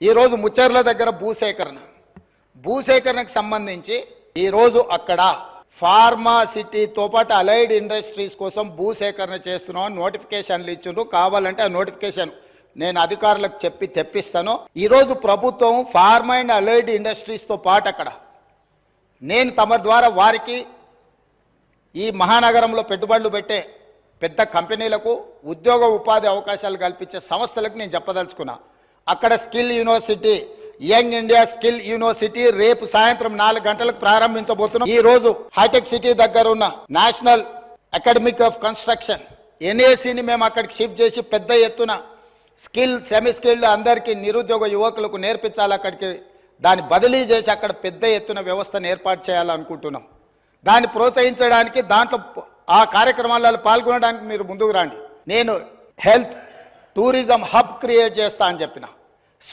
ఈరోజు ముచ్చర్ల దగ్గర భూసేకరణకు సంబంధించి ఈరోజు అక్కడ ఫార్మా సిటీతో పాటు అలైడ్ ఇండస్ట్రీస్ కోసం భూసేకరణ చేస్తున్నాం నోటిఫికేషన్లు ఇచ్చిండ్రు. కావాలంటే ఆ నోటిఫికేషన్ నేను అధికారులకు చెప్పి తెప్పిస్తాను. ఈరోజు ప్రభుత్వం ఫార్మా అండ్ అలైడ్ ఇండస్ట్రీస్తో పాటు అక్కడ నేను తమ ద్వారా వారికి ఈ మహానగరంలో పెట్టుబడులు పెట్టే పెద్ద కంపెనీలకు ఉద్యోగ ఉపాధి అవకాశాలు కల్పించే సంస్థలకు నేను చెప్పదలుచుకున్నా. అక్కడ skill university, young India skill university రేపు సాయంత్రం 4 గంటలకు ప్రారంభించబోతున్నాం. ఈ రోజు హైటెక్ సిటీ దగ్గర ఉన్న నేషనల్ అకాడమిక్ ఆఫ్ కన్స్ట్రక్షన్ NACని మేము అక్కడికి షిఫ్ట్ చేసి పెద్ద ఎత్తున స్కిల్ సెమీ స్కిల్డ్ అందరికీ నిరుద్యోగ యువకులకు నేర్పించాలి. అక్కడికి దాన్ని బదిలీ చేసి అక్కడ పెద్ద ఎత్తున వ్యవస్థను ఏర్పాటు చేయాలనుకుంటున్నాం. దాన్ని ప్రోత్సహించడానికి దాంట్లో ఆ కార్యక్రమాలలో పాల్గొనడానికి మీరు ముందుకు రండి. నేను హెల్త్ టూరిజం హబ్ క్రియేట్ చేస్తా అని చెప్పిన.